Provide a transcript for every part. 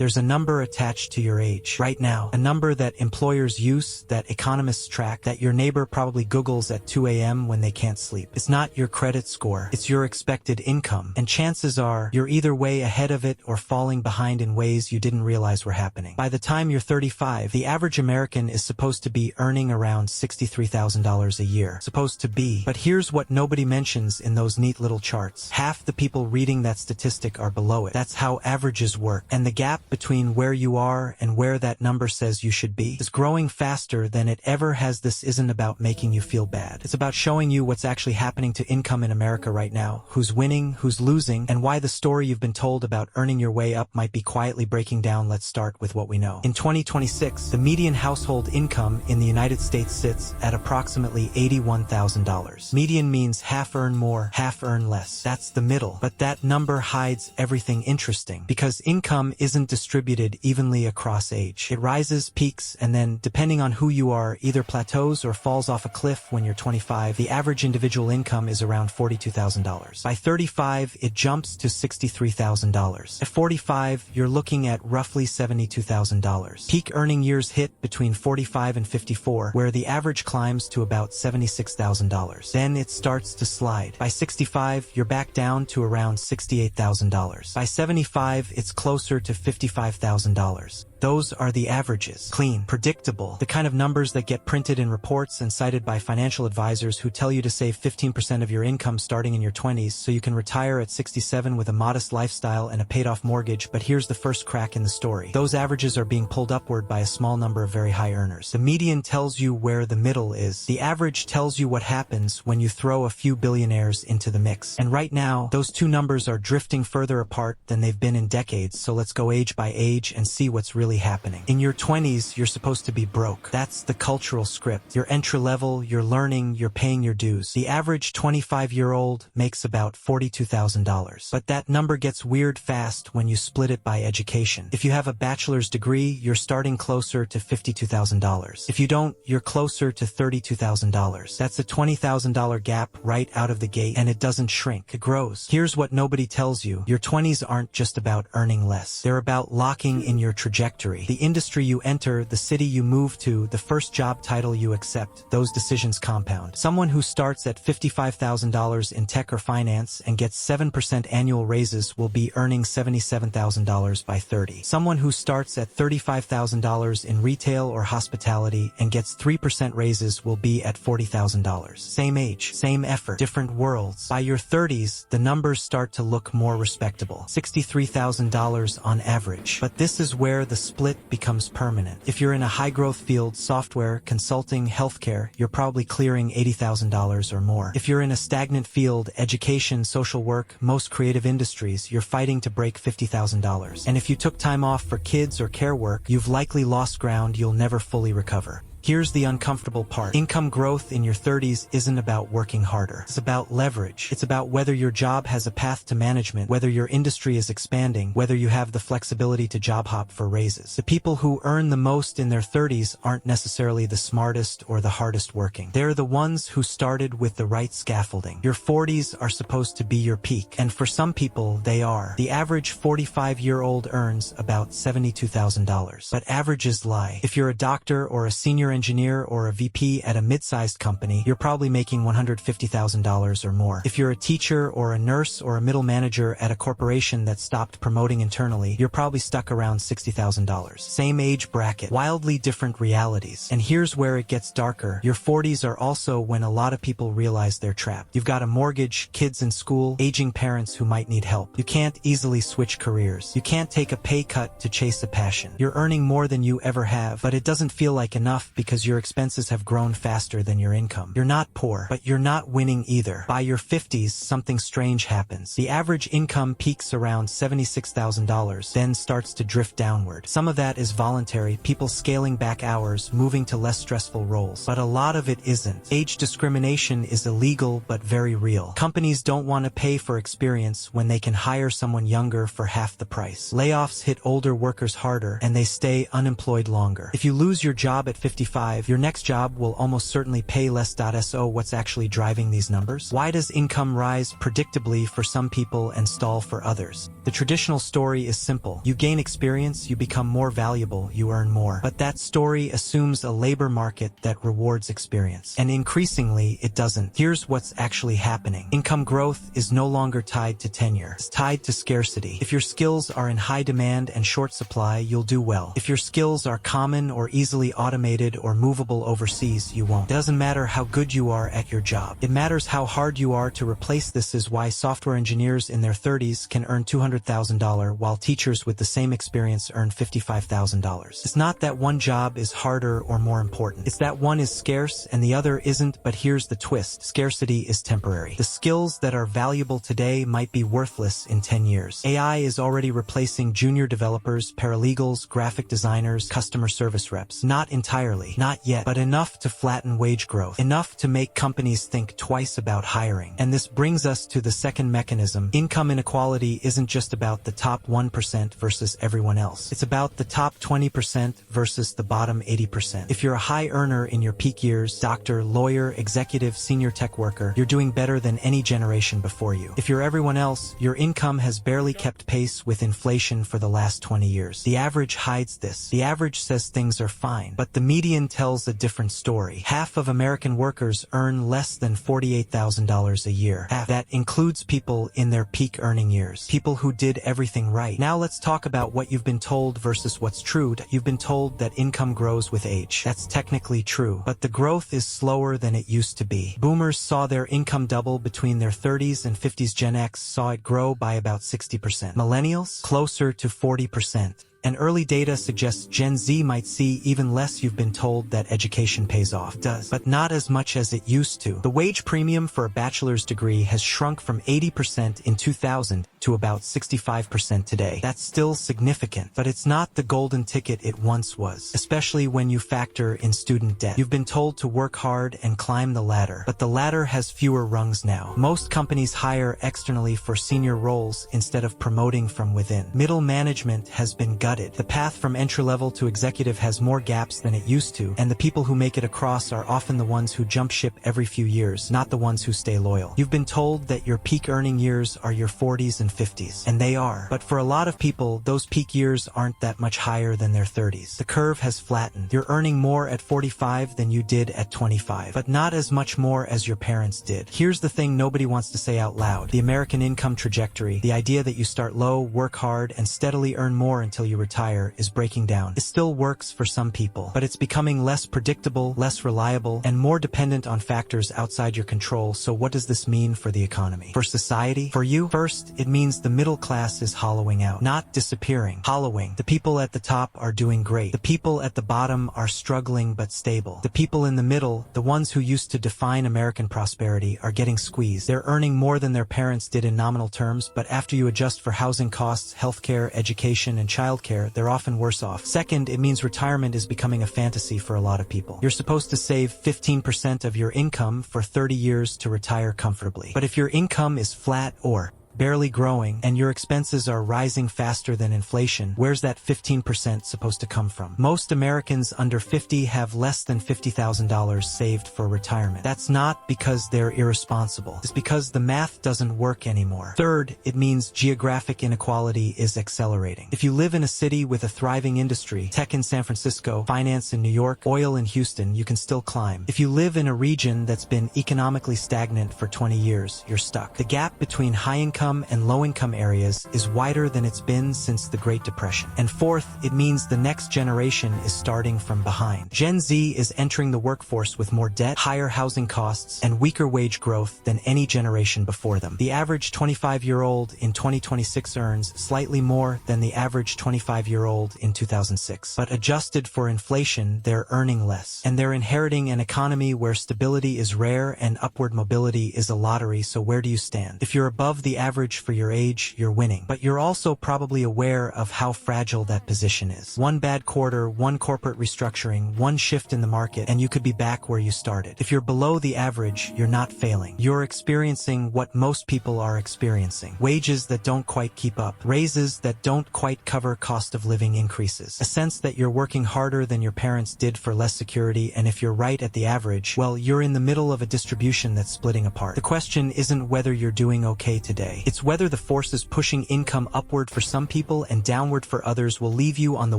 there's a number attached to your age. Right now, a number that employers use, that economists track, that your neighbor probably Googles at 2 a.m. when they can't sleep. It's not your credit score, it's your expected income. And chances are, you're either way ahead of it or falling behind in ways you didn't realize were happening. By the time you're 35, the average American is supposed to be earning around $63,000 a year. Supposed to be. But here's what nobody mentions in those neat little charts. Half the people reading that statistic are below it. That's how averages work. And the gap between where you are and where that number says you should be is growing faster than it ever has. This isn't about making you feel bad. It's about showing you what's actually happening to income in America right now, who's winning, who's losing, and why the story you've been told about earning your way up might be quietly breaking down. Let's start with what we know. In 2026, the median household income in the United States sits at approximately $81,000. Median means half earn more, half earn less. That's the middle. But that number hides everything interesting, because income isn't distributed evenly across age. It rises, peaks, and then, depending on who you are, either plateaus or falls off a cliff. When you're 25, the average individual income is around $42,000. By 35, it jumps to $63,000. At 45, you're looking at roughly $72,000. Peak earning years hit between 45 and 54, where the average climbs to about $76,000. Then it starts to slide. By 65, you're back down to around $68,000. By 75, it's closer to $55,000. Those are the averages. Clean, predictable, the kind of numbers that get printed in reports and cited by financial advisors who tell you to save 15% of your income starting in your 20s so you can retire at 67 with a modest lifestyle and a paid-off mortgage. But here's the first crack in the story. Those averages are being pulled upward by a small number of very high earners. The median tells you where the middle is. The average tells you what happens when you throw a few billionaires into the mix. And right now, those two numbers are drifting further apart than they've been in decades, so let's go age by age and see what's really happening. In your 20s, you're supposed to be broke. That's the cultural script. You're entry level, you're learning, you're paying your dues. The average 25-year-old makes about $42,000. But that number gets weird fast when you split it by education. If you have a bachelor's degree, you're starting closer to $52,000. If you don't, you're closer to $32,000. That's a $20,000 gap right out of the gate, and it doesn't shrink. It grows. Here's what nobody tells you. Your 20s aren't just about earning less. They're about locking in your trajectory. The industry you enter, the city you move to, the first job title you accept, those decisions compound. Someone who starts at $55,000 in tech or finance and gets 7% annual raises will be earning $77,000 by 30. Someone who starts at $35,000 in retail or hospitality and gets 3% raises will be at $40,000. Same age, same effort, different worlds. By your 30s, the numbers start to look more respectable. $63,000 on average. But this is where the split becomes permanent. If you're in a high-growth field, software, consulting, healthcare, you're probably clearing $80,000 or more. If you're in a stagnant field, education, social work, most creative industries, you're fighting to break $50,000. And if you took time off for kids or care work, you've likely lost ground you'll never fully recover. Here's the uncomfortable part. Income growth in your 30s isn't about working harder. It's about leverage. It's about whether your job has a path to management, whether your industry is expanding, whether you have the flexibility to job hop for raises. The people who earn the most in their 30s aren't necessarily the smartest or the hardest working. They're the ones who started with the right scaffolding. Your 40s are supposed to be your peak, and for some people, they are. The average 45-year-old earns about $72,000. But averages lie. If you're a doctor or a senior engineer or a VP at a mid-sized company, you're probably making $150,000 or more. If you're a teacher or a nurse or a middle manager at a corporation that stopped promoting internally, you're probably stuck around $60,000. Same age bracket, wildly different realities. And here's where it gets darker. Your 40s are also when a lot of people realize they're trapped. You've got a mortgage, kids in school, aging parents who might need help. You can't easily switch careers. You can't take a pay cut to chase a passion. You're earning more than you ever have, but it doesn't feel like enough because your expenses have grown faster than your income. You're not poor, but you're not winning either. By your 50s, something strange happens. The average income peaks around $76,000, then starts to drift downward. Some of that is voluntary, people scaling back hours, moving to less stressful roles. But a lot of it isn't. Age discrimination is illegal but very real. Companies don't want to pay for experience when they can hire someone younger for half the price. Layoffs hit older workers harder, and they stay unemployed longer. If you lose your job at 55, 35, your next job will almost certainly pay less. So what's actually driving these numbers? Why does income rise predictably for some people and stall for others? The traditional story is simple. You gain experience, you become more valuable, you earn more. But that story assumes a labor market that rewards experience. And increasingly, it doesn't. Here's what's actually happening. Income growth is no longer tied to tenure. It's tied to scarcity. If your skills are in high demand and short supply, you'll do well. If your skills are common or easily automated or movable overseas, you won't. It doesn't matter how good you are at your job. It matters how hard you are to replace. This is why software engineers in their 30s can earn $200,000 while teachers with the same experience earn $55,000. It's not that one job is harder or more important. It's that one is scarce and the other isn't. But here's the twist. Scarcity is temporary. The skills that are valuable today might be worthless in 10 years. AI is already replacing junior developers, paralegals, graphic designers, customer service reps. Not entirely, not yet, but enough to flatten wage growth, enough to make companies think twice about hiring. And this brings us to the second mechanism. Income inequality isn't just about the top 1% versus everyone else. It's about the top 20% versus the bottom 80%. If you're a high earner in your peak years, doctor, lawyer, executive, senior tech worker, you're doing better than any generation before you. If you're everyone else, your income has barely kept pace with inflation for the last 20 years. The average hides this. The average says things are fine, but the median tells a different story. Half of American workers earn less than $48,000 a year. Half. That includes people in their peak earning years. People who did everything right. Now let's talk about what you've been told versus what's true. You've been told that income grows with age. That's technically true, but the growth is slower than it used to be. Boomers saw their income double between their 30s and 50s. Gen X saw it grow by about 60%. Millennials? Closer to 40%. And early data suggests Gen Z might see even less. You've been told that education pays off. Does, but not as much as it used to. The wage premium for a bachelor's degree has shrunk from 80% in 2000 to about 65% today. That's still significant, but it's not the golden ticket it once was, especially when you factor in student debt. You've been told to work hard and climb the ladder, but the ladder has fewer rungs now. Most companies hire externally for senior roles instead of promoting from within. Middle management has been gutted. The path from entry-level to executive has more gaps than it used to, and the people who make it across are often the ones who jump ship every few years, not the ones who stay loyal. You've been told that your peak earning years are your 40s and 50s, and they are. But for a lot of people, those peak years aren't that much higher than their 30s. The curve has flattened. You're earning more at 45 than you did at 25, but not as much more as your parents did. Here's the thing nobody wants to say out loud. The American income trajectory, the idea that you start low, work hard, and steadily earn more until you retire, is breaking down. It still works for some people, but it's becoming less predictable, less reliable, and more dependent on factors outside your control. So what does this mean for the economy? For society? For you? First, it means the middle class is hollowing out. Not disappearing. Hollowing. The people at the top are doing great. The people at the bottom are struggling but stable. The people in the middle, the ones who used to define American prosperity, are getting squeezed. They're earning more than their parents did in nominal terms, but after you adjust for housing costs, healthcare, education, and childcare, they're often worse off. Second, it means retirement is becoming a fantasy for a lot of people. You're supposed to save 15% of your income for 30 years to retire comfortably. But if your income is flat or barely growing, and your expenses are rising faster than inflation, where's that 15% supposed to come from? Most Americans under 50 have less than $50,000 saved for retirement. That's not because they're irresponsible. It's because the math doesn't work anymore. Third, it means geographic inequality is accelerating. If you live in a city with a thriving industry, tech in San Francisco, finance in New York, oil in Houston, you can still climb. If you live in a region that's been economically stagnant for 20 years, you're stuck. The gap between high-income and low-income areas is wider than it's been since the Great Depression. And fourth, it means the next generation is starting from behind. Gen Z is entering the workforce with more debt, higher housing costs, and weaker wage growth than any generation before them. The average 25-year-old in 2026 earns slightly more than the average 25-year-old in 2006. But adjusted for inflation, they're earning less. And they're inheriting an economy where stability is rare and upward mobility is a lottery. So where do you stand? If you're above the average average for your age, you're winning. But you're also probably aware of how fragile that position is. One bad quarter, one corporate restructuring, one shift in the market, and you could be back where you started. If you're below the average, you're not failing. You're experiencing what most people are experiencing. Wages that don't quite keep up. Raises that don't quite cover cost of living increases. A sense that you're working harder than your parents did for less security, and if you're right at the average, well, you're in the middle of a distribution that's splitting apart. The question isn't whether you're doing okay today. It's whether the forces pushing income upward for some people and downward for others will leave you on the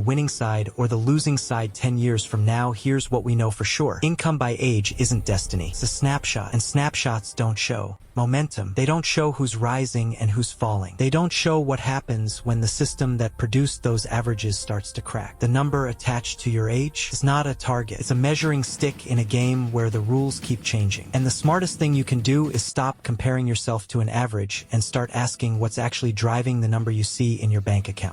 winning side or the losing side 10 years from now. Here's what we know for sure. Income by age isn't destiny. It's a snapshot, and snapshots don't show momentum. They don't show who's rising and who's falling. They don't show what happens when the system that produced those averages starts to crack. The number attached to your age is not a target. It's a measuring stick in a game where the rules keep changing. And the smartest thing you can do is stop comparing yourself to an average and start asking what's actually driving the number you see in your bank account.